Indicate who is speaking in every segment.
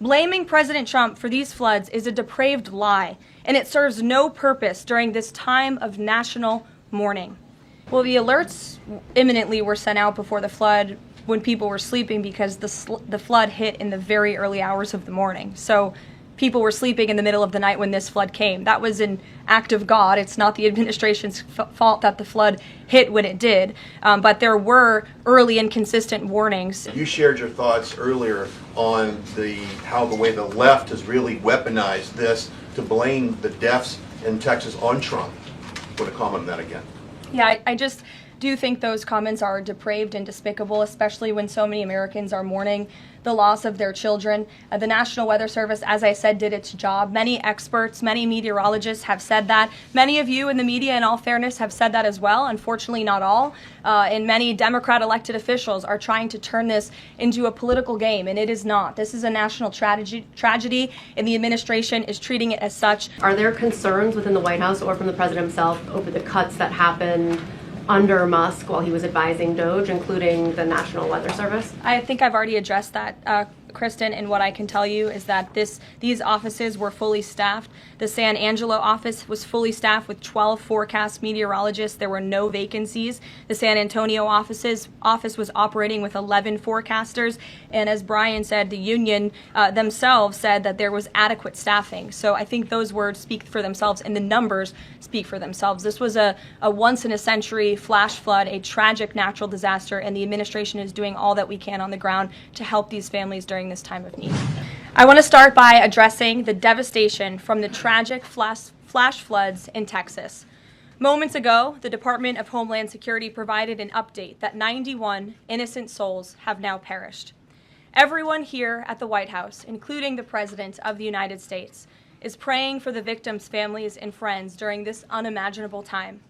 Speaker 1: Blaming President Trump for these floods is a depraved lie, and it serves no purpose during this time of national mourning. Well, the alerts imminently were sent out before the flood when people were sleeping because the flood hit in the very early hours of the morning. So people were sleeping in the middle of the night when this flood came. That was an act of God. It's not the administration's fault that the flood hit when it did, but there were early and consistent warnings.
Speaker 2: You shared your thoughts earlier on how the way the left has really weaponized this to blame the deaths in Texas on Trump. Want to comment on that again?
Speaker 1: Yeah, I just do think those comments are depraved and despicable, especially when so many Americans are mourning the loss of their children. The National Weather Service, as I said, did its job. Many experts, many meteorologists have said that. Many of you in the media, in all fairness, have said that as well. Unfortunately, not all. And many Democrat elected officials are trying to turn this into a political game, and it is not. This is a national tragedy, and the administration is treating it as such.
Speaker 3: Are there concerns within the White House or from the president himself over the cuts that happened under Musk while he was advising DOGE, including the National Weather Service?
Speaker 1: I think I've already addressed that, Kristen, and what I can tell you is that these offices were fully staffed. The San Angelo office was fully staffed with 12 forecast meteorologists. There were no vacancies. The San Antonio office was operating with 11 forecasters, and as Brian said, the union themselves said that there was adequate staffing. So I think those words speak for themselves, and the numbers speak for themselves. This was a once-in-a-century flash flood, a tragic natural disaster, and the administration is doing all that we can on the ground to help these families during this time of need. I want to start by addressing the devastation from the tragic flash floods in Texas. Moments ago, the Department of Homeland Security provided an update that 91 innocent souls have now perished. Everyone here at the White House, including the President of the United States, is praying for the victims' families and friends during this unimaginable time.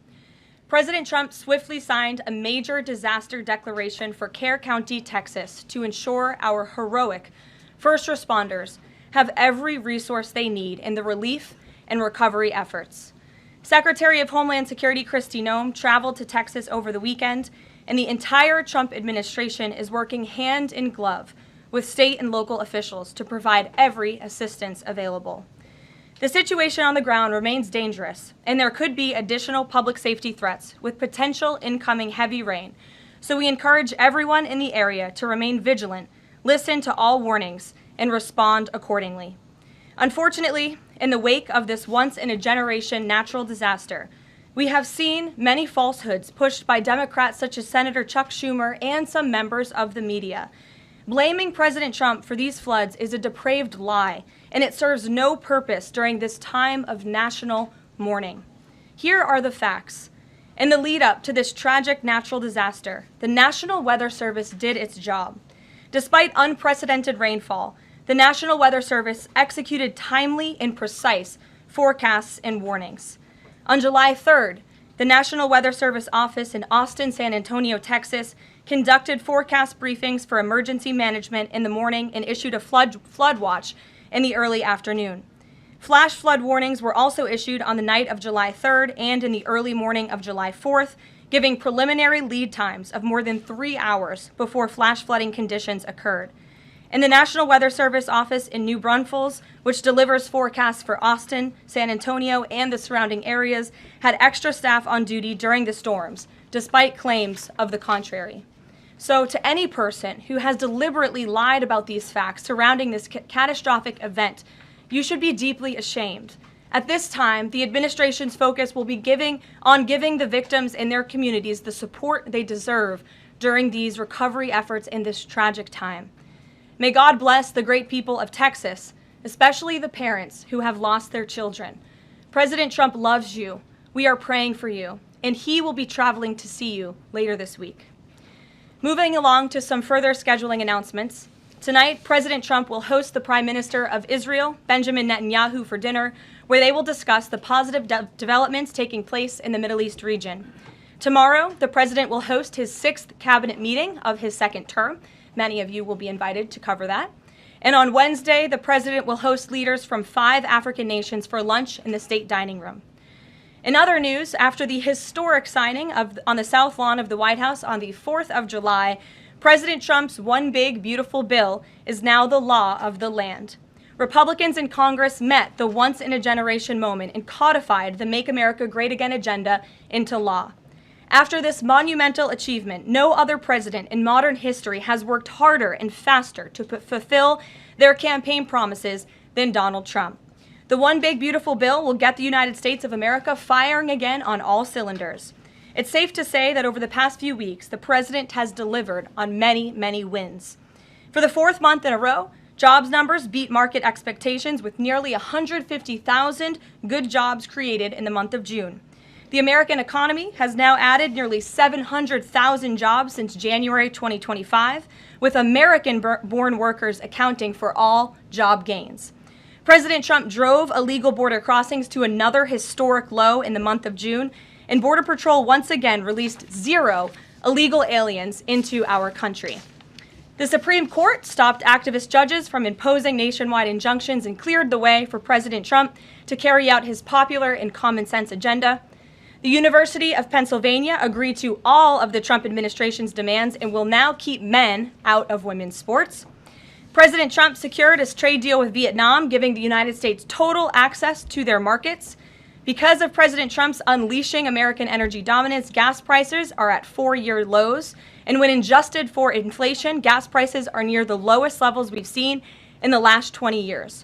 Speaker 1: President Trump swiftly signed a major disaster declaration for Kerr County, Texas, to ensure our heroic first responders have every resource they need in the relief and recovery efforts. Secretary of Homeland Security Kristi Noem traveled to Texas over the weekend, and the entire Trump administration is working hand in glove with state and local officials to provide every assistance available. The situation on the ground remains dangerous, and there could be additional public safety threats with potential incoming heavy rain. So we encourage everyone in the area to remain vigilant, listen to all warnings, and respond accordingly. Unfortunately, in the wake of this once-in-a-generation natural disaster, we have seen many falsehoods pushed by Democrats such as Senator Chuck Schumer and some members of the media. Blaming President Trump for these floods is a depraved lie, and it serves no purpose during this time of national mourning. Here are the facts. In the lead up to this tragic natural disaster, the National Weather Service did its job. Despite unprecedented rainfall, the National Weather Service executed timely and precise forecasts and warnings. On July 3rd, the National Weather Service office in Austin, San Antonio, Texas, conducted forecast briefings for emergency management in the morning and issued a flood watch in the early afternoon. Flash flood warnings were also issued on the night of July 3rd and in the early morning of July 4th, giving preliminary lead times of more than 3 hours before flash flooding conditions occurred. And the National Weather Service office in New Braunfels, which delivers forecasts for Austin, San Antonio, and the surrounding areas, had extra staff on duty during the storms, despite claims of the contrary. So to any person who has deliberately lied about these facts surrounding this catastrophic event, you should be deeply ashamed. At this time, the administration's focus will be giving the victims and their communities the support they deserve during these recovery efforts in this tragic time. May God bless the great people of Texas, especially the parents who have lost their children. President Trump loves you. We are praying for you, and he will be traveling to see you later this week. Moving along to some further scheduling announcements. Tonight, President Trump will host the Prime Minister of Israel, Benjamin Netanyahu, for dinner, where they will discuss the positive developments taking place in the Middle East region. Tomorrow, the President will host his 6th cabinet meeting of his second term. Many of you will be invited to cover that. And on Wednesday, the President will host leaders from 5 African nations for lunch in the state dining room. In other news, after the historic signing on the South Lawn of the White House on the 4th of July, President Trump's One Big Beautiful Bill is now the law of the land. Republicans in Congress met the once-in-a-generation moment and codified the Make America Great Again agenda into law. After this monumental achievement, no other president in modern history has worked harder and faster to fulfill their campaign promises than Donald Trump. The One Big Beautiful Bill will get the United States of America firing again on all cylinders. It's safe to say that over the past few weeks, the president has delivered on many, many wins. For the fourth month in a row, jobs numbers beat market expectations with nearly 150,000 good jobs created in the month of June. The American economy has now added nearly 700,000 jobs since January 2025, with American-born workers accounting for all job gains. President Trump drove illegal border crossings to another historic low in the month of June, and Border Patrol once again released 0 illegal aliens into our country. The Supreme Court stopped activist judges from imposing nationwide injunctions and cleared the way for President Trump to carry out his popular and common sense agenda. The University of Pennsylvania agreed to all of the Trump administration's demands and will now keep men out of women's sports. President Trump secured his trade deal with Vietnam, giving the United States total access to their markets. Because of President Trump's unleashing American energy dominance, gas prices are at 4-year lows. And when adjusted for inflation, gas prices are near the lowest levels we've seen in the last 20 years.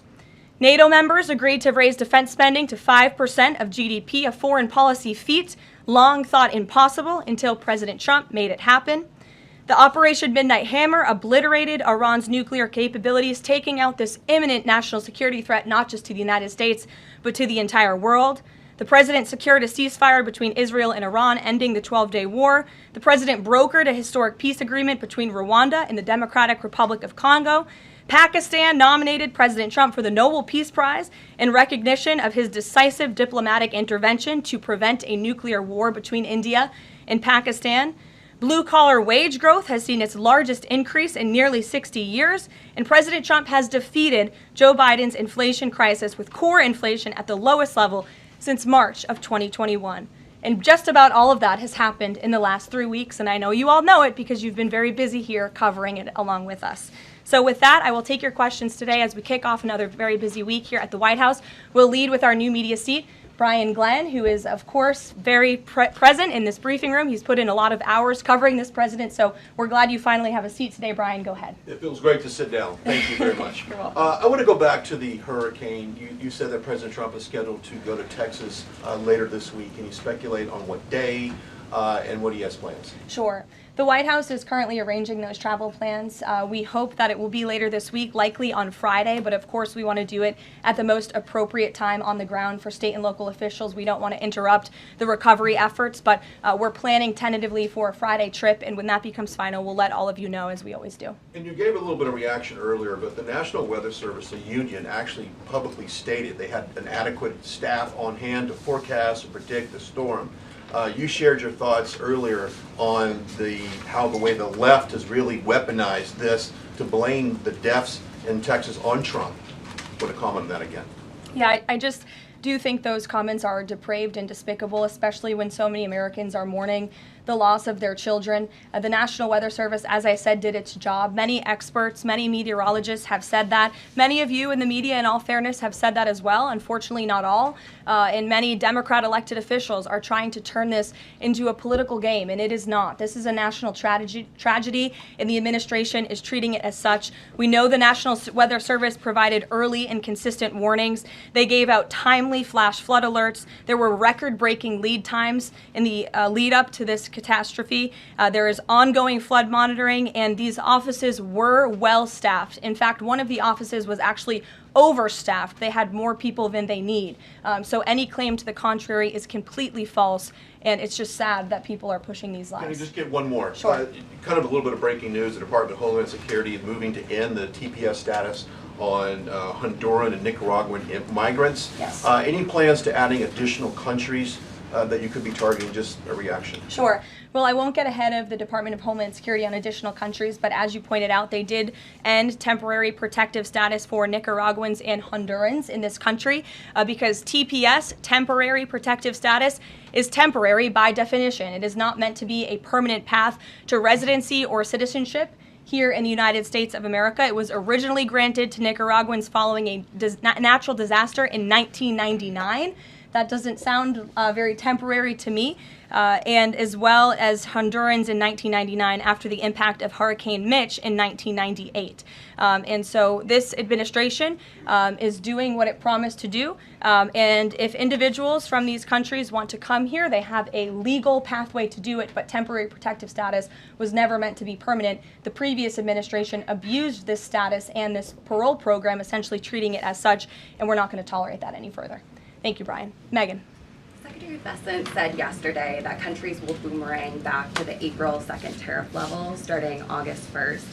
Speaker 1: NATO members agreed to raise defense spending to 5% of GDP, a foreign policy feat long thought impossible until President Trump made it happen. The Operation Midnight Hammer obliterated Iran's nuclear capabilities, taking out this imminent national security threat not just to the United States, but to the entire world. The president secured a ceasefire between Israel and Iran, ending the 12-day war. The president brokered a historic peace agreement between Rwanda and the Democratic Republic of Congo. Pakistan nominated President Trump for the Nobel Peace Prize in recognition of his decisive diplomatic intervention to prevent a nuclear war between India and Pakistan. Blue-collar wage growth has seen its largest increase in nearly 60 years, and President Trump has defeated Joe Biden's inflation crisis with core inflation at the lowest level since March of 2021. And just about all of that has happened in the last 3 weeks, and I know you all know it because you've been very busy here covering it along with us. So with that, I will take your questions today as we kick off another very busy week here at the White House. We'll lead with our new media seat, Brian Glenn, who is, of course, very present in this briefing room. He's put in a lot of hours covering this president, so we're glad you finally have a seat today. Brian, go ahead.
Speaker 2: It feels great to sit down. Thank you very much.
Speaker 1: You're welcome.
Speaker 2: I want to go back to the hurricane. You said that President Trump is scheduled to go to Texas later this week. Can you speculate on what day and what he has plans?
Speaker 1: Sure. The White House is currently arranging those travel plans. We hope that it will be later this week, likely on Friday, but of course we want to do it at the most appropriate time on the ground for state and local officials. We don't want to interrupt the recovery efforts, but we're planning tentatively for a Friday trip, and when that becomes final, we'll let all of you know, as we always do.
Speaker 2: And you gave a little bit of reaction earlier, but the National Weather Service, the union, actually publicly stated they had an adequate staff on hand to forecast and predict the storm. You shared your thoughts earlier on how the way the left has really weaponized this to blame the deaths in Texas on Trump. Want to comment on that again?
Speaker 1: Yeah, I just do think those comments are depraved and despicable, especially when so many Americans are mourning the loss of their children. The National Weather Service, as I said, did its job. Many experts, many meteorologists have said that. Many of you in the media, in all fairness, have said that as well. Unfortunately, not all. And many Democrat elected officials are trying to turn this into a political game, and it is not. This is a national tragedy, and the administration is treating it as such. We know the National Weather Service provided early and consistent warnings. They gave out timely flash flood alerts. There were record-breaking lead times in the lead up to this catastrophe. There is ongoing flood monitoring, and these offices were well staffed. In fact, one of the offices was actually overstaffed. They had more people than they need. So any claim to the contrary is completely false, and it's just sad that people are pushing these lies.
Speaker 2: Can you just get one more?
Speaker 1: Sure.
Speaker 2: Kind of a little bit of breaking news. The Department of Homeland Security is moving to end the TPS status on Honduran and Nicaraguan migrants.
Speaker 1: Yes.
Speaker 2: Any plans to adding additional countries that you could be targeting? Just a reaction.
Speaker 1: Sure. Well, I won't get ahead of the Department of Homeland Security on additional countries, but as you pointed out, they did end temporary protective status for Nicaraguans and Hondurans in this country because TPS, temporary protective status, is temporary by definition. It is not meant to be a permanent path to residency or citizenship here in the United States of America. It was originally granted to Nicaraguans following a natural disaster in 1999. That doesn't sound very temporary to me. And as well as Hondurans in 1999 after the impact of Hurricane Mitch in 1998. And so this administration is doing what it promised to do. And if individuals from these countries want to come here, they have a legal pathway to do it, but temporary protective status was never meant to be permanent. The previous administration abused this status and this parole program, essentially treating it as such, and we're not going to tolerate that any further. Thank you, Brian. Megan.
Speaker 4: Secretary Bessent said yesterday that countries will boomerang back to the April 2nd tariff level starting August 1st.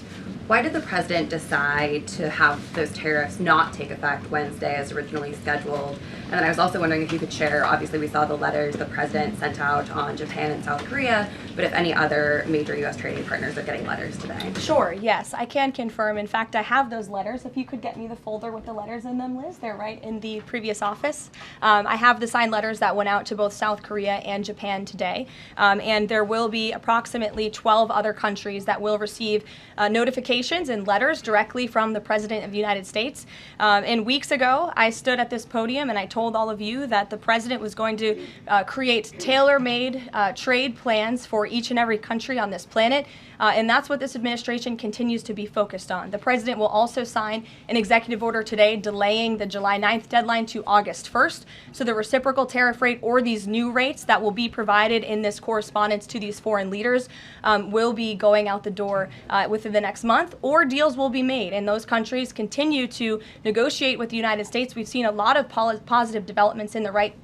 Speaker 4: Why did the president decide to have those tariffs not take effect Wednesday as originally scheduled? And then I was also wondering if you could share, obviously we saw the letters the president sent out on Japan and South Korea, but if any other major U.S. trading partners are getting letters today.
Speaker 1: Sure, yes, I can confirm. In fact, I have those letters. If you could get me the folder with the letters in them, Liz, they're right in the previous office. I have the signed letters that went out to both South Korea and Japan today. And there will be approximately 12 other countries that will receive notifications and letters directly from the President of the United States. And weeks ago, I stood at this podium and I told all of you that the President was going to create tailor-made trade plans for each and every country on this planet. And that's what this administration continues to be focused on. The President will also sign an executive order today delaying the July 9th deadline to August 1st. So the reciprocal tariff rate or these new rates that will be provided in this correspondence to these foreign leaders will be going out the door within the next month, or deals will be made. And those countries continue to negotiate with the United States. We've seen a lot of positive developments in the right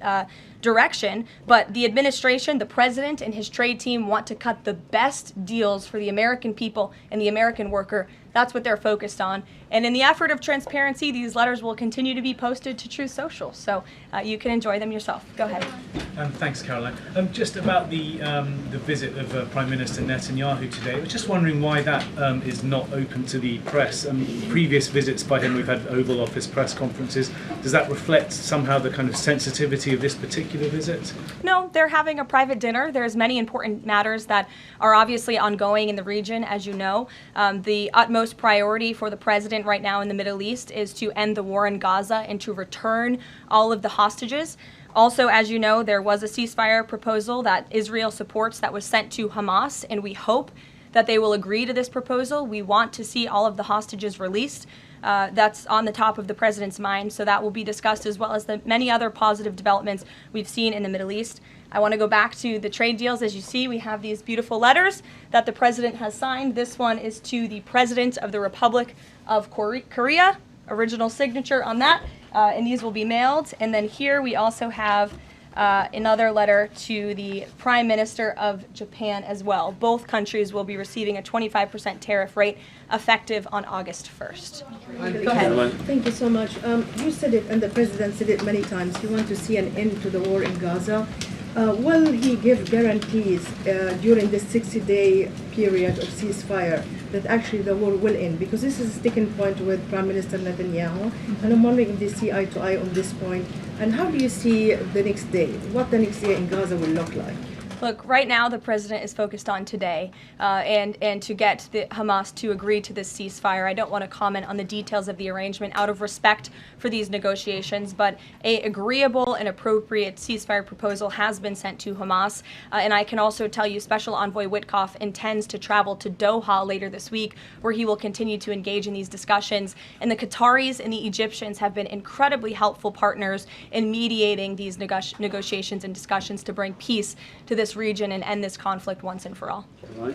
Speaker 1: direction, but the administration, the president, and his trade team want to cut the best deals for the American people and the American worker. That's what they're focused on. And in the effort of transparency, these letters will continue to be posted to Truth Social, so you can enjoy them yourself. Go ahead.
Speaker 5: Thanks, Karoline. Just about the visit of Prime Minister Netanyahu today, I was just wondering why that is not open to the press. Previous visits by him, we've had Oval Office press conferences. Does that reflect somehow the kind of sensitivity of this particular visit?
Speaker 1: No, they're having a private dinner. There's many important matters that are obviously ongoing in the region, as you know. The utmost priority for the president right now in the Middle East is to end the war in Gaza and to return all of the hostages. Also, as you know, there was a ceasefire proposal that Israel supports that was sent to Hamas, and we hope that they will agree to this proposal. We want to see all of the hostages released. That's on the top of the president's mind, so that will be discussed, as well as the many other positive developments we've seen in the Middle East. I want to go back to the trade deals. As you see, we have these beautiful letters that the president has signed. This one is to the President of the Republic of Korea, original signature on that, and these will be mailed. And then here we also have another letter to the Prime Minister of Japan as well. Both countries will be receiving a 25% tariff rate effective on August 1st. Go ahead.
Speaker 6: Thank you so much. You said it, and the President said it many times, you want to see an end to the war in Gaza. Will he give guarantees during this 60-day period of ceasefire that actually the war will end? Because this is a sticking point with Prime Minister Netanyahu, and I'm wondering if they see eye to eye on this point. And how do you see the next day? What the next day in Gaza will look like?
Speaker 1: Look, right now the president is focused on today and to get the Hamas to agree to this ceasefire. I don't want to comment on the details of the arrangement out of respect for these negotiations, but an agreeable and appropriate ceasefire proposal has been sent to Hamas. And I can also tell you Special Envoy Witkoff intends to travel to Doha later this week, where he will continue to engage in these discussions. And the Qataris and the Egyptians have been incredibly helpful partners in mediating these negotiations and discussions to bring peace to this region and end this conflict once and for all.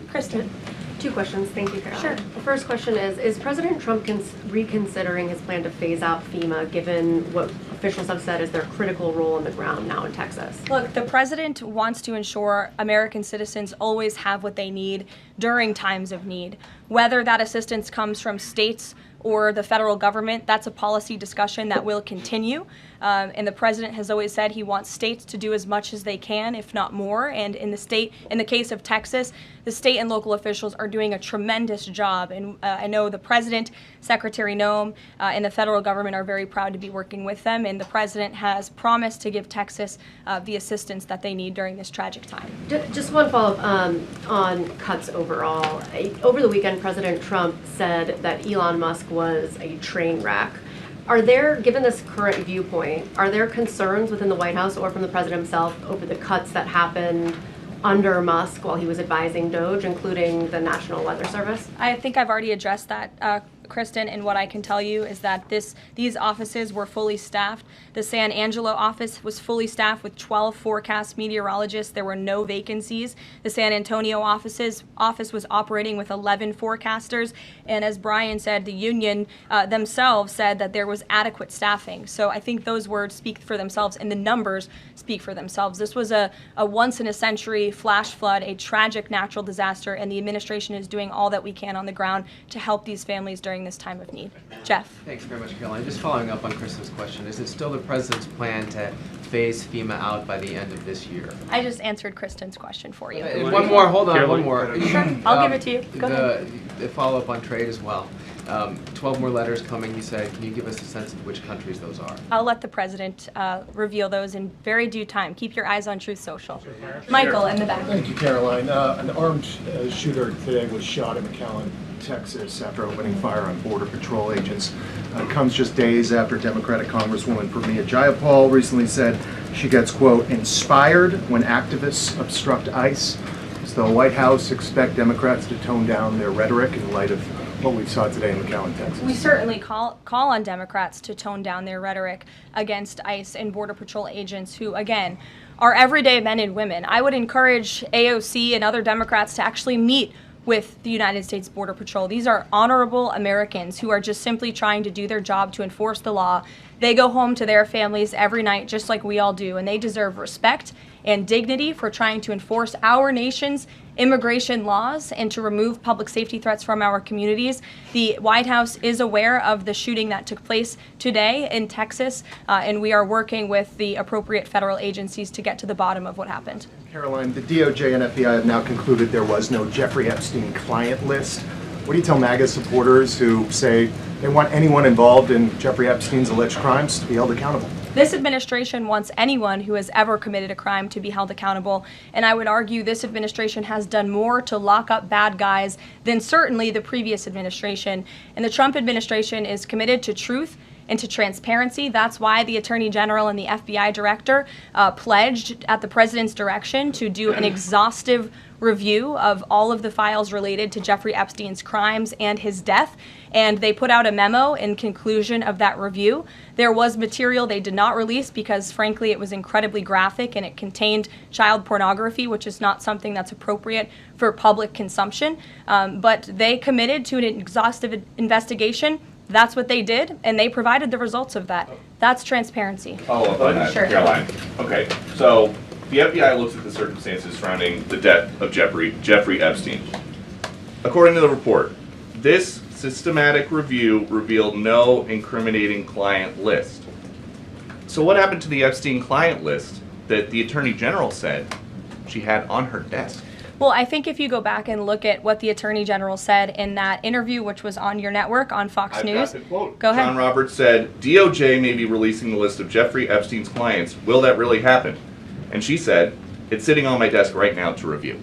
Speaker 1: Kristen.
Speaker 3: Two questions. Thank you, Karoline.
Speaker 1: Sure.
Speaker 3: The first question is President Trump reconsidering his plan to phase out FEMA, given what officials have said is their critical role on the ground now in Texas?
Speaker 1: Look, the president wants to ensure American citizens always have what they need during times of need, whether that assistance comes from states or the federal government. That's a policy discussion that will continue. And the president has always said he wants states to do as much as they can, if not more. And in the case of Texas, the state and local officials are doing a tremendous job. And I know the president, Secretary Noem, and the federal government are very proud to be working with them. And the president has promised to give Texas the assistance that they need during this tragic time.
Speaker 3: Just one follow-up on cuts overall. Over the weekend, President Trump said that Elon Musk was a train wreck. Are there, given this current viewpoint, are there concerns within the White House or from the president himself over the cuts that happened under Musk while he was advising DOGE, including the National Weather Service?
Speaker 1: I think I've already addressed that, Kristen, and what I can tell you is that these offices were fully staffed. The San Angelo office was fully staffed with 12 forecast meteorologists. There were no vacancies. The San Antonio office was operating with 11 forecasters, and as Brian said, the union themselves said that there was adequate staffing. So I think those words speak for themselves, and the numbers speak for themselves. This was a once-in-a-century flash flood, a tragic natural disaster, and the administration is doing all that we can on the ground to help these families during this time of need. Jeff.
Speaker 7: Thanks very much, Karoline. Just following up on Kristen's question, is it still the president's plan to phase FEMA out by the end of this year?
Speaker 1: I just answered Kristen's question for you.
Speaker 7: One more, hold on, one more.
Speaker 1: Sure, I'll give it to you. Go ahead.
Speaker 7: The follow-up on trade as well. 12 more letters coming, you said. Can you give us a sense of which countries those are?
Speaker 1: I'll let the president reveal those in very due time. Keep your eyes on Truth Social. Michael, in the back.
Speaker 8: Thank you, Karoline. An armed shooter today was shot in McAllen, Texas, after opening fire on Border Patrol agents. Comes just days after Democratic Congresswoman Pramila Jayapal recently said she gets, quote, inspired when activists obstruct ICE. Does the White House expect Democrats to tone down their rhetoric in light of what we saw today in McAllen, Texas?
Speaker 1: We certainly call on Democrats to tone down their rhetoric against ICE and Border Patrol agents who, again, are everyday men and women. I would encourage AOC and other Democrats to actually meet with the United States Border Patrol. These are honorable Americans who are just simply trying to do their job to enforce the law. They go home to their families every night just like we all do, and they deserve respect and dignity for trying to enforce our nation's immigration laws and to remove public safety threats from our communities. The White House is aware of the shooting that took place today in Texas, and we are working with the appropriate federal agencies to get to the bottom of what happened.
Speaker 8: Karoline, the DOJ and FBI have now concluded there was no Jeffrey Epstein client list. What do you tell MAGA supporters who say they want anyone involved in Jeffrey Epstein's alleged crimes to be held accountable?
Speaker 1: This administration wants anyone who has ever committed a crime to be held accountable, and I would argue this administration has done more to lock up bad guys than certainly the previous administration. And the Trump administration is committed to truth and to transparency. That's why the Attorney General and the FBI Director pledged at the President's direction to do an exhaustive review of all of the files related to Jeffrey Epstein's crimes and his death, and they put out a memo in conclusion of that review. There was material they did not release because, frankly, it was incredibly graphic and it contained child pornography, which is not something that's appropriate for public consumption, but they committed to an exhaustive investigation. That's what they did, and they provided the results of that. That's transparency.
Speaker 9: Follow up on that,
Speaker 1: Sure.
Speaker 9: Caroline. Okay, so the FBI looks at the circumstances surrounding the death of Jeffrey Epstein. According to the report, this systematic review revealed no incriminating client list. So what happened to the Epstein client list that the Attorney General said she had on her desk?
Speaker 1: Well, I think if you go back and look at what the Attorney General said in that interview, which was on your network on Fox
Speaker 9: I've
Speaker 1: News.
Speaker 9: got the quote.
Speaker 1: Go ahead.
Speaker 9: John Roberts said, DOJ may be releasing the list of Jeffrey Epstein's clients. Will that really happen? And she said, it's sitting on my desk right now to review.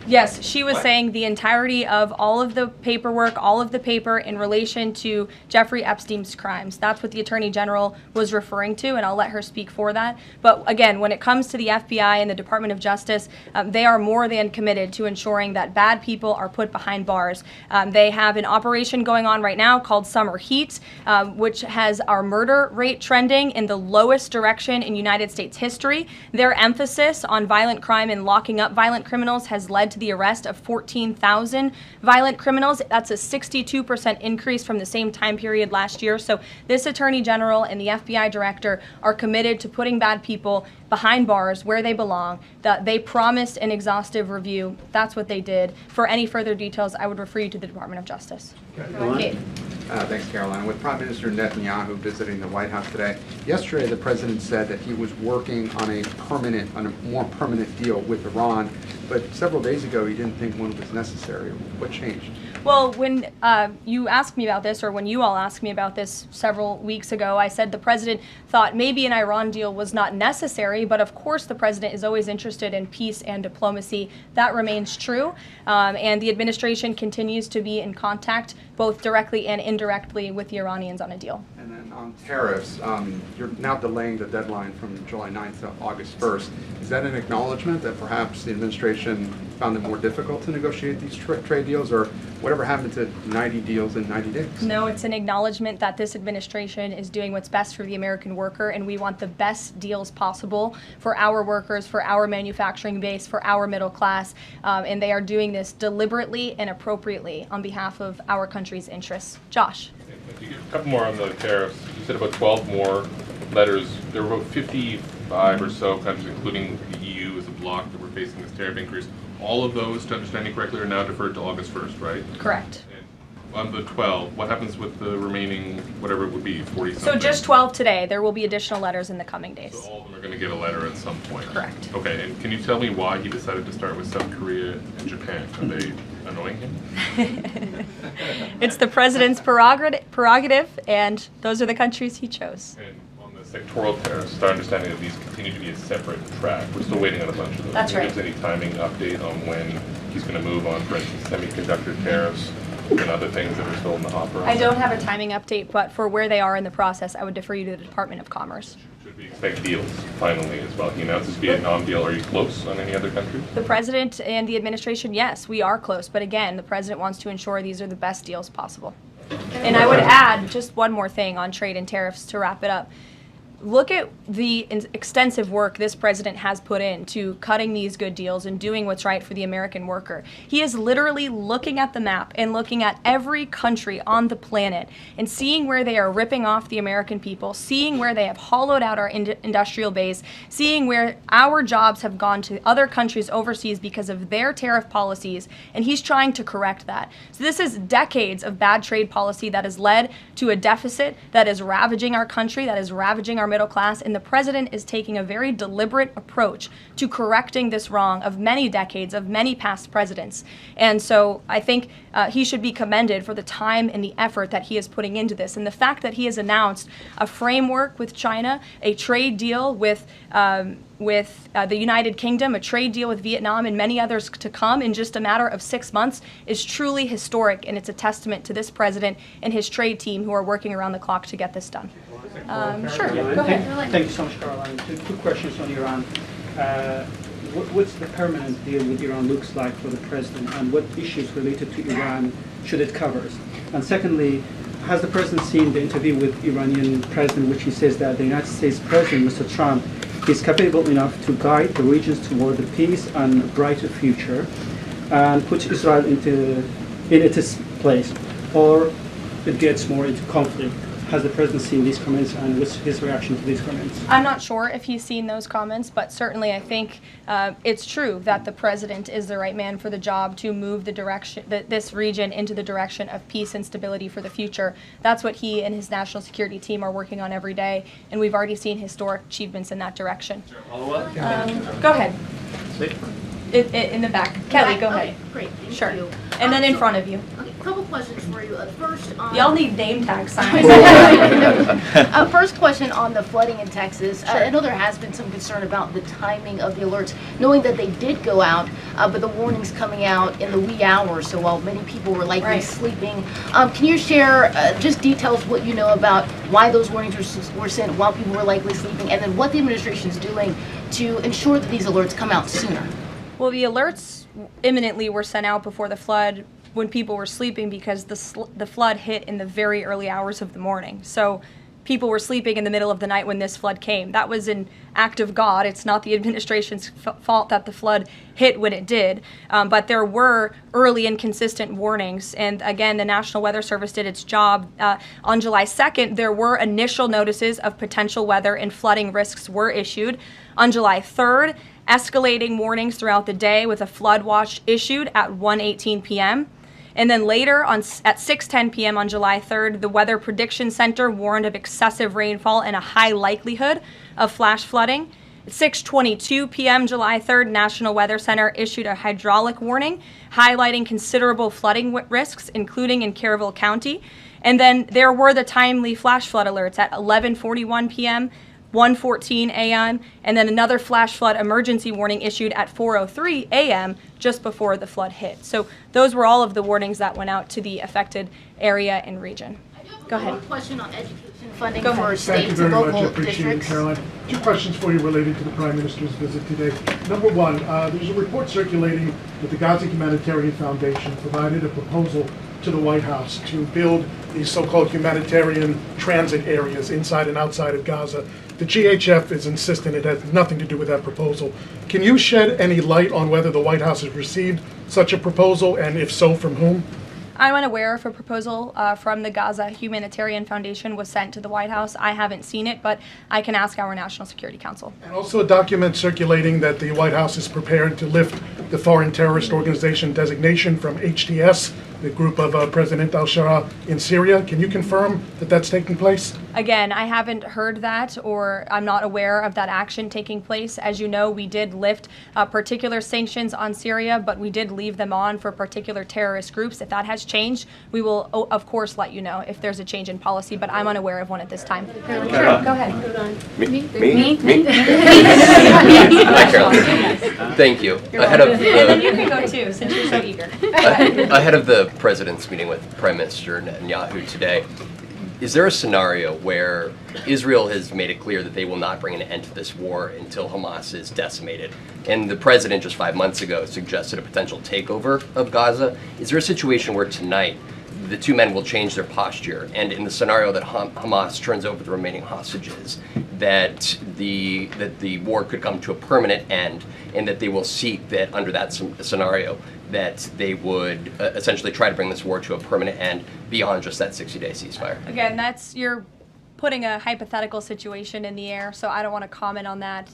Speaker 1: Yes, she was
Speaker 9: What?
Speaker 1: saying the entirety of all of the paperwork, all of the paper in relation to Jeffrey Epstein's crimes. That's what the Attorney General was referring to, and I'll let her speak for that. But again, when it comes to the FBI and the Department of Justice, they are more than committed to ensuring that bad people are put behind bars. They have an operation going on right now called Summer Heat, which has our murder rate trending in the lowest direction in United States history. Their emphasis on violent crime and locking up violent criminals has led to the arrest of 14,000 violent criminals. That's a 62% increase from the same time period last year. So this Attorney General and the FBI Director are committed to putting bad people behind bars where they belong. They promised an exhaustive review. That's what they did. For any further details, I would refer you to the Department of Justice.
Speaker 8: Okay.
Speaker 1: Kate.
Speaker 10: Thanks, Caroline. With Prime Minister Netanyahu visiting the White House today, yesterday the president said that he was working on a more permanent deal with Iran, but several days ago he didn't think one was necessary. What changed?
Speaker 1: Well, when you asked me about this, or when you all asked me about this several weeks ago, I said the president thought maybe an Iran deal was not necessary, but of course the president is always interested in peace and diplomacy. That remains true, and the administration continues to be in contact, both directly and indirectly, with the Iranians on a deal.
Speaker 10: And then on tariffs, you're now delaying the deadline from July 9th to August 1st. Is that an acknowledgement that perhaps the administration found it more difficult to negotiate these trade deals, or whatever happened to 90 deals in 90 days?
Speaker 1: No, it's an acknowledgement that this administration is doing what's best for the American worker, and we want the best deals possible for our workers, for our manufacturing base, for our middle class, and they are doing this deliberately and appropriately on behalf of our country's interests. Josh.
Speaker 11: A couple more on the tariffs. You said about 12 more letters. There were about 55 or so countries, including the EU as a bloc, that were facing this tariff increase. All of those, to understand you correctly, are now deferred to August 1st, right?
Speaker 1: Correct.
Speaker 11: And on the 12, what happens with the remaining, whatever it would be, 40-something?
Speaker 1: So just 12 today. There will be additional letters in the coming days.
Speaker 11: So all of them are going to get a letter at some point?
Speaker 1: Correct.
Speaker 11: Okay, and can you tell me why he decided to start with South Korea and Japan? Are they annoying him?
Speaker 1: It's the president's prerogative, and those are the countries he chose.
Speaker 11: And on the sectoral tariffs, it's our understanding that these continue to be a separate track. We're still waiting on a bunch of those.
Speaker 1: That's
Speaker 11: Can you
Speaker 1: right.
Speaker 11: give us any timing update on when he's going to move on, for instance, semiconductor tariffs and other things that are still in the hopper?
Speaker 1: I don't have a timing update, but for where they are in the process, I would defer you to the Department of Commerce.
Speaker 11: Should we expect deals finally as well? He announced this Vietnam deal. Are you close on any other countries?
Speaker 1: The president and the administration, yes, we are close. But again, the president wants to ensure these are the best deals possible. And I would add just one more thing on trade and tariffs to wrap it up. Look at the extensive work this president has put into cutting these good deals and doing what's right for the American worker. He is literally looking at the map and looking at every country on the planet and seeing where they are ripping off the American people, seeing where they have hollowed out our industrial base, seeing where our jobs have gone to other countries overseas because of their tariff policies, and he's trying to correct that. So this is decades of bad trade policy that has led to a deficit that is ravaging our country, that is ravaging our middle class, and the president is taking a very deliberate approach to correcting this wrong of many decades, of many past presidents. And so I think he should be commended for the time and the effort that he is putting into this. And the fact that he has announced a framework with China, a trade deal with the United Kingdom, a trade deal with Vietnam, and many others to come in just a matter of 6 months is truly historic, and it's a testament to this president and his trade team who are working around the clock to get this done. Sure, go ahead.
Speaker 12: Thank you so much, Caroline. Two questions on Iran. What's the permanent deal with Iran looks like for the president, and what issues related to Iran should it cover? And secondly, has the president seen the interview with Iranian president, which he says that the United States president, Mr. Trump, is capable enough to guide the regions toward a peace and a brighter future, and put Israel in its place, or it gets more into conflict? Has the president seen these comments, and what's his reaction to these comments?
Speaker 1: I'm not sure if he's seen those comments, but certainly I think it's true that the president is the right man for the job to move the direction, this region into the direction of peace and stability for the future. That's what he and his national security team are working on every day, and we've already seen historic achievements in that direction. Go ahead. In the back. Kelly, go ahead.
Speaker 13: Okay, great. Thank
Speaker 1: Sure.
Speaker 13: you.
Speaker 1: And then in front of you.
Speaker 13: Okay, a couple questions for you. First, on
Speaker 1: Y'all need name tag signs.
Speaker 13: First question on the flooding in Texas.
Speaker 1: Sure.
Speaker 13: I know there has been some concern about the timing of the alerts, knowing that they did go out, but the warnings coming out in the wee hours, so while many people were likely sleeping. Can you share just details what you know about why those warnings were sent while people were likely sleeping, and then what the administration is doing to ensure that these alerts come out sooner?
Speaker 1: Well, the alerts imminently were sent out before the flood when people were sleeping, because the flood hit in the very early hours of the morning. So people were sleeping in the middle of the night when this flood came. That was an act of God. It's not the administration's fault that the flood hit when it did. But there were early and consistent warnings. And again, the National Weather Service did its job. On July 2nd, there were initial notices of potential weather and flooding risks were issued. On July 3rd, escalating warnings throughout the day with a flood watch issued at 1:18 p.m. And then later at 6:10 p.m. on July 3rd, the Weather Prediction Center warned of excessive rainfall and a high likelihood of flash flooding. At 6:22 p.m. July 3rd, National Weather Center issued a hydraulic warning, highlighting considerable flooding risks, including in Caryville County. And then there were the timely flash flood alerts at 11:41 p.m., 1:14 a.m., and then another flash flood emergency warning issued at 4:03 a.m. just before the flood hit. So those were all of the warnings that went out to the affected area and region. Go ahead.
Speaker 13: One question on education funding
Speaker 1: Go
Speaker 13: for
Speaker 1: ahead.
Speaker 13: states
Speaker 8: Thank you
Speaker 13: and
Speaker 8: very much.
Speaker 13: local
Speaker 8: I appreciate it,
Speaker 13: districts.
Speaker 8: Karoline. Two questions for you related to the Prime Minister's visit today. Number one, there's a report circulating that the Gaza Humanitarian Foundation provided a proposal to the White House to build these so-called humanitarian transit areas inside and outside of Gaza. The GHF is insistent it has nothing to do with that proposal. Can you shed any light on whether the White House has received such a proposal, and if so, from whom?
Speaker 1: I'm unaware if a proposal from the Gaza Humanitarian Foundation was sent to the White House. I haven't seen it, but I can ask our National Security Council.
Speaker 8: And also a document circulating that the White House is prepared to lift the Foreign Terrorist Organization designation from HTS, the group of President al-Shara in Syria. Can you confirm that that's taking place?
Speaker 1: Again, I haven't heard that, or I'm not aware of that action taking place. As you know, we did lift particular sanctions on Syria, but we did leave them on for particular terrorist groups. If that has changed, we will, of course, let you know if there's a change in policy, but I'm unaware of one at this time. Sure, go ahead.
Speaker 14: Me? Hi, Caroline. Thank you. Ahead of
Speaker 1: And then you
Speaker 14: the,
Speaker 1: can go too, since you're so eager.
Speaker 14: ahead of the president's meeting with Prime Minister Netanyahu today, is there a scenario where Israel has made it clear that they will not bring an end to this war until Hamas is decimated? And the president just 5 months ago suggested a potential takeover of Gaza. Is there a situation where tonight the two men will change their posture, and in the scenario that Hamas turns over the remaining hostages, that the war could come to a permanent end, and that they will seek that under that scenario that they would essentially try to bring this war to a permanent end beyond just that 60-day ceasefire?
Speaker 1: Again, you're putting a hypothetical situation in the air, so I don't want to comment on that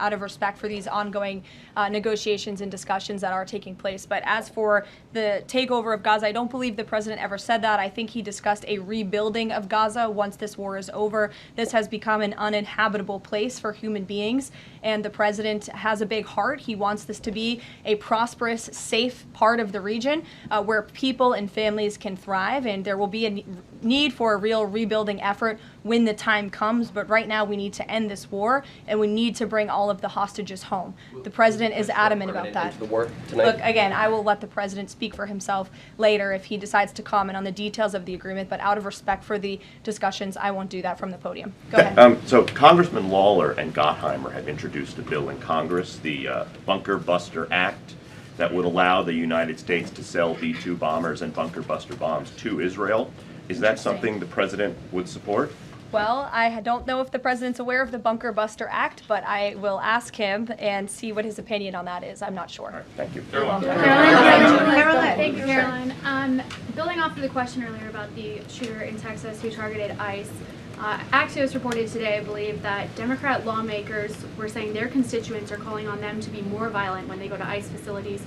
Speaker 1: out of respect for these ongoing negotiations and discussions that are taking place. But as for the takeover of Gaza, I don't believe the president ever said that. I think he discussed a rebuilding of Gaza once this war is over. This has become an uninhabitable place for human beings, and the president has a big heart. He wants this to be a prosperous, safe part of the region where people and families can thrive, and there will be a need for a real rebuilding effort when the time comes. But right now we need to end this war, and we need to bring all of the hostages home. The president is adamant about that.
Speaker 14: The war tonight?
Speaker 1: Look, again, I will let the president speak for himself later if he decides to comment on the details of the agreement, but out of respect for the discussions, I won't do that from the podium. Go ahead.
Speaker 15: So Congressman Lawler and Gottheimer have introduced a bill in Congress, the Bunker Buster Act, that would allow the United States to sell B-2 bombers and bunker buster bombs to Israel. Is that something the president would support?
Speaker 1: Well, I don't know if the president's aware of the Bunker Buster Act, but I will ask him and see what his opinion on that is. I'm not sure.
Speaker 15: Right, thank you.
Speaker 1: Caroline.
Speaker 16: Thank you, Caroline. Building off of the question earlier about the shooter in Texas who targeted ICE, Axios reported today, I believe, that Democrat lawmakers were saying their constituents are calling on them to be more violent when they go to ICE facilities,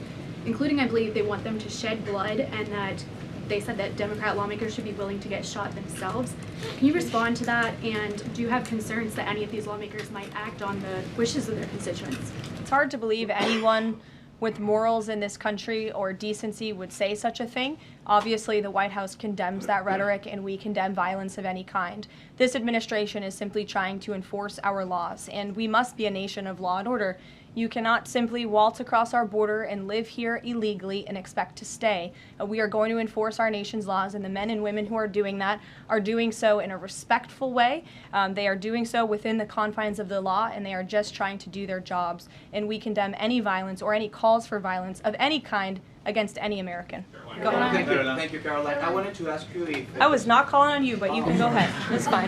Speaker 16: including, I believe, they want them to shed blood, and that they said that Democrat lawmakers should be willing to get shot themselves. Can you respond to that, and do you have concerns that any of these lawmakers might act on the wishes of their constituents?
Speaker 1: It's hard to believe anyone with morals in this country or decency would say such a thing. Obviously, the White House condemns that rhetoric, and we condemn violence of any kind. This administration is simply trying to enforce our laws, and we must be a nation of law and order. You cannot simply waltz across our border and live here illegally and expect to stay. We are going to enforce our nation's laws, and the men and women who are doing that are doing so in a respectful way. They are doing so within the confines of the law, and they are just trying to do their jobs. And we condemn any violence or any calls for violence of any kind against any American. Go ahead.
Speaker 17: Thank you, Caroline. I wanted to ask you if...
Speaker 1: I was not calling on you, but you can go ahead. It's fine.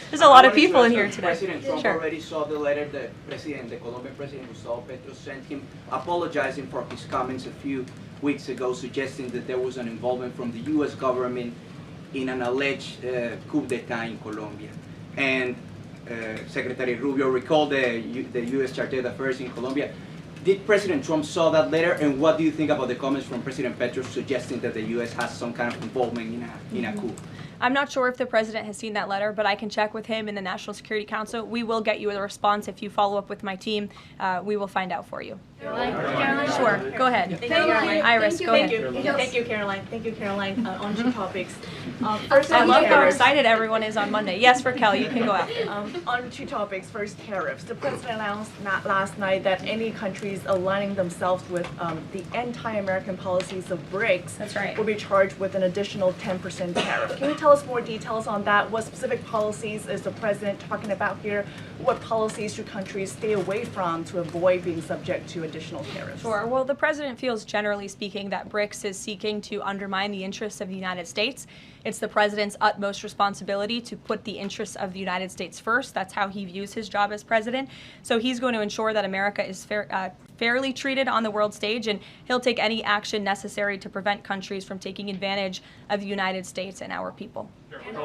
Speaker 1: There's a lot of people in here today.
Speaker 17: President Trump already saw the letter that the Colombian President Gustavo Petro sent him, apologizing for his comments a few weeks ago, suggesting that there was an involvement from the U.S. government in an alleged coup d'etat in Colombia. And Secretary Rubio recalled the U.S. Chargé d'Affaires in Colombia. Did President Trump saw that letter, and what do you think about the comments from President Petro suggesting that the U.S. has some kind of involvement in a coup?
Speaker 1: I'm not sure if the president has seen that letter, but I can check with him in the National Security Council. We will get you a response if you follow up with my team. We will find out for you.
Speaker 18: Caroline?
Speaker 1: Sure, go ahead.
Speaker 18: Thank you,
Speaker 1: Iris, go ahead.
Speaker 18: Thank you, Caroline. Thank you, Caroline. On two topics.
Speaker 1: First, I love how excited everyone is on Monday. Yes, Raquel, you can go after.
Speaker 18: On two topics. First, tariffs. The president announced last night that any countries aligning themselves with the anti-American policies of BRICS
Speaker 1: That's right.
Speaker 18: will be charged with an additional 10% tariff. Can you tell us more details on that? What specific policies is the president talking about here? What policies should countries stay away from to avoid being subject to additional tariffs?
Speaker 1: Sure. Well, the president feels, generally speaking, that BRICS is seeking to undermine the interests of the United States. It's the president's utmost responsibility to put the interests of the United States first. That's how he views his job as president. So he's going to ensure that America is fairly treated on the world stage, and he'll take any action necessary to prevent countries from taking advantage of the United States and our people.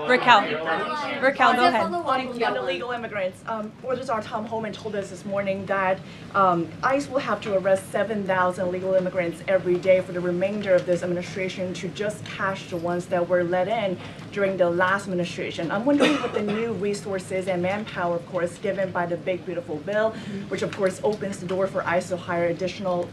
Speaker 1: Raquel, go ahead.
Speaker 18: On the illegal immigrants, Reuters' Tom Homan told us this morning that ICE will have to arrest 7,000 illegal immigrants every day for the remainder of this administration to just catch the ones that were let in during the last administration. I'm wondering what the new resources and manpower, of course, given by the Big Beautiful Bill, which of course opens the door for ICE to hire additional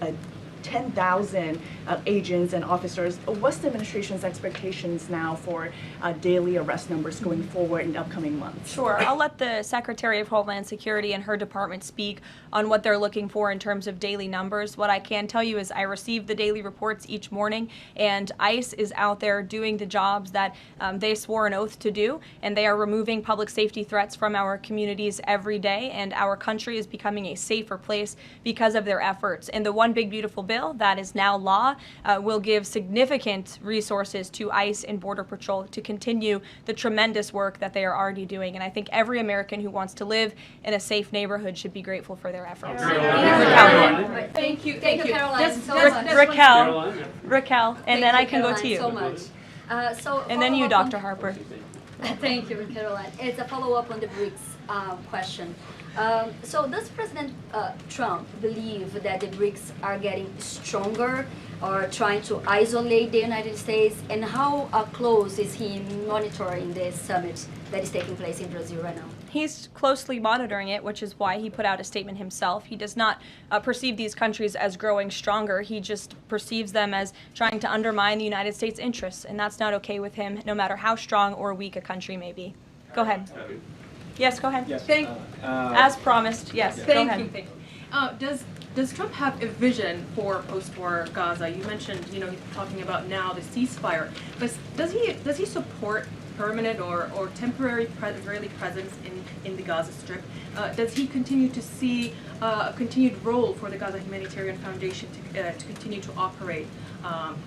Speaker 18: 10,000 agents and officers. What's the administration's expectations now for daily arrest numbers going forward in the upcoming months?
Speaker 1: Sure. I'll let the Secretary of Homeland Security and her department speak on what they're looking for in terms of daily numbers. What I can tell you is I receive the daily reports each morning, and ICE is out there doing the jobs that they swore an oath to do, and they are removing public safety threats from our communities every day, and our country is becoming a safer place because of their efforts. And the One Big Beautiful Bill that is now law will give significant resources to ICE and Border Patrol to continue the tremendous work that they are already doing. And I think every American who wants to live in a safe neighborhood should be grateful for their efforts.
Speaker 19: Raquel. Thank you, Caroline.
Speaker 1: Raquel, and then I can go to you.
Speaker 19: So much.
Speaker 1: And then you, Dr. Harper.
Speaker 19: Thank you, Caroline. It's a follow-up on the BRICS question. So does President Trump believe that the BRICS are getting stronger or trying to isolate the United States? And how close is he monitoring this summit that is taking place in Brazil right now?
Speaker 1: He's closely monitoring it, which is why he put out a statement himself. He does not perceive these countries as growing stronger. He just perceives them as trying to undermine the United States' interests, and that's not okay with him, no matter how strong or weak a country may be. Go ahead. Yes, go ahead.
Speaker 20: Yes.
Speaker 1: As promised, yes, go ahead.
Speaker 20: Thank you. Does Trump have a vision for post-war Gaza? You mentioned, he's talking about now the ceasefire, but does he support permanent or temporary Israeli presence in the Gaza Strip? Does he continue to see a continued role for the Gaza Humanitarian Foundation to continue to operate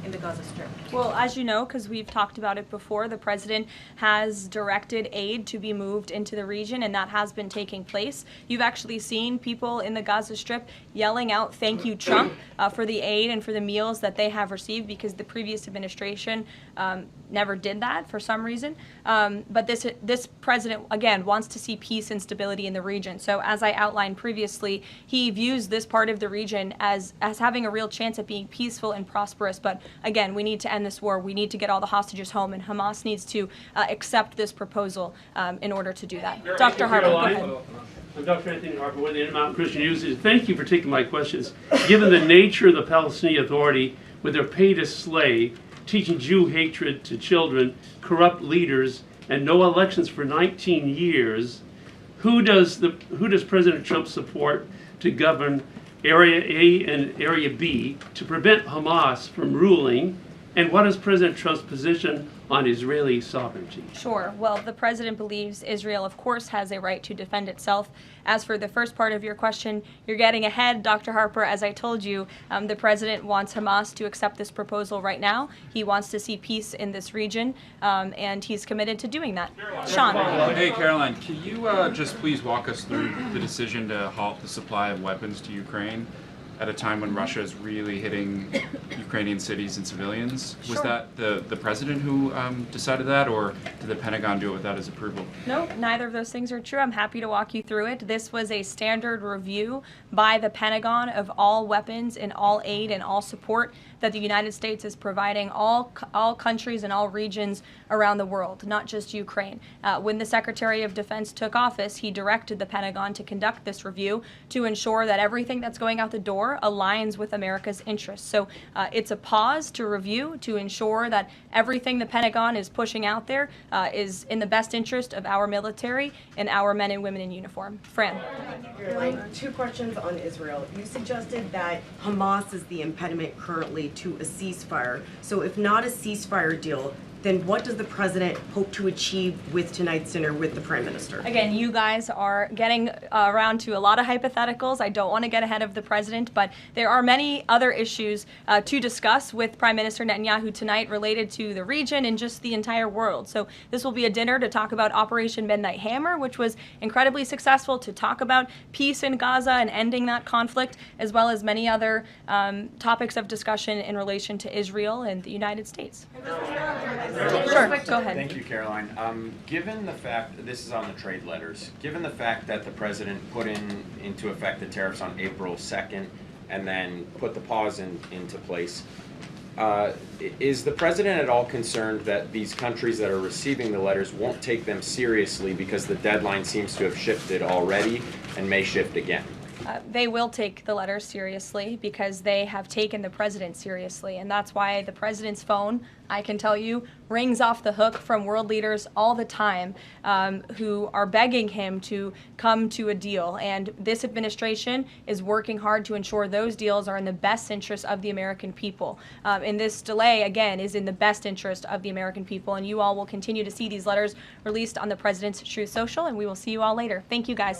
Speaker 20: in the Gaza Strip?
Speaker 1: Well, as you know, because we've talked about it before, the president has directed aid to be moved into the region, and that has been taking place. You've actually seen people in the Gaza Strip yelling out, "Thank you, Trump," for the aid and for the meals that they have received, because the previous administration never did that for some reason. But this president, again, wants to see peace and stability in the region. So as I outlined previously, he views this part of the region as having a real chance at being peaceful and prosperous. But again, we need to end this war. We need to get all the hostages home, and Hamas needs to accept this proposal in order to do that. Dr. Harper, go ahead.
Speaker 21: I'm Dr. Anthony Harper with the Intermountain Christian News. Thank you for taking my questions. Given the nature of the Palestinian Authority, with their pay to slay, teaching Jew hatred to children, corrupt leaders, and no elections for 19 years, who does President Trump support to govern Area A and Area B to prevent Hamas from ruling? And what is President Trump's position on Israeli sovereignty?
Speaker 1: Sure. Well, the president believes Israel, of course, has a right to defend itself. As for the first part of your question, you're getting ahead, Dr. Harper. As I told you, the president wants Hamas to accept this proposal right now. He wants to see peace in this region, and he's committed to doing that. Sean.
Speaker 22: Hey, Caroline, can you just please walk us through the decision to halt the supply of weapons to Ukraine?
Speaker 2: at a time when Russia is really hitting Ukrainian cities and civilians. Was
Speaker 1: Sure.
Speaker 2: that the president who decided that, or did the Pentagon do it without his approval?
Speaker 1: No, neither of those things are true. I'm happy to walk you through it. This was a standard review by the Pentagon of all weapons and all aid and all support that the United States is providing all countries and all regions around the world, not just Ukraine. When the Secretary of Defense took office, he directed the Pentagon to conduct this review to ensure that everything that's going out the door aligns with America's interests. So it's a pause to review to ensure that everything the Pentagon is pushing out there is in the best interest of our military and our men and women in uniform. Fran.
Speaker 22: Two questions on Israel. You suggested that Hamas is the impediment currently to a ceasefire. So if not a ceasefire deal, then what does the president hope to achieve with tonight's dinner with the prime minister?
Speaker 1: Again, you guys are getting around to a lot of hypotheticals. I don't want to get ahead of the president, but there are many other issues to discuss with Prime Minister Netanyahu tonight related to the region and just the entire world. So this will be a dinner to talk about Operation Midnight Hammer, which was incredibly successful, to talk about peace in Gaza and ending that conflict, as well as many other topics of discussion in relation to Israel and the United States. Sure, go ahead.
Speaker 23: Thank you, Karoline. Given the fact, this is on the trade letters, given the fact that the president put into effect the tariffs on April 2nd and then put the pause into place, is the president at all concerned that these countries that are receiving the letters won't take them seriously because the deadline seems to have shifted already and may shift again?
Speaker 1: They will take the letters seriously because they have taken the president seriously, and that's why the president's phone, I can tell you, rings off the hook from world leaders all the time who are begging him to come to a deal. And this administration is working hard to ensure those deals are in the best interest of the American people. And this delay, again, is in the best interest of the American people. And you all will continue to see these letters released on the president's Truth Social, and we will see you all later. Thank you, guys.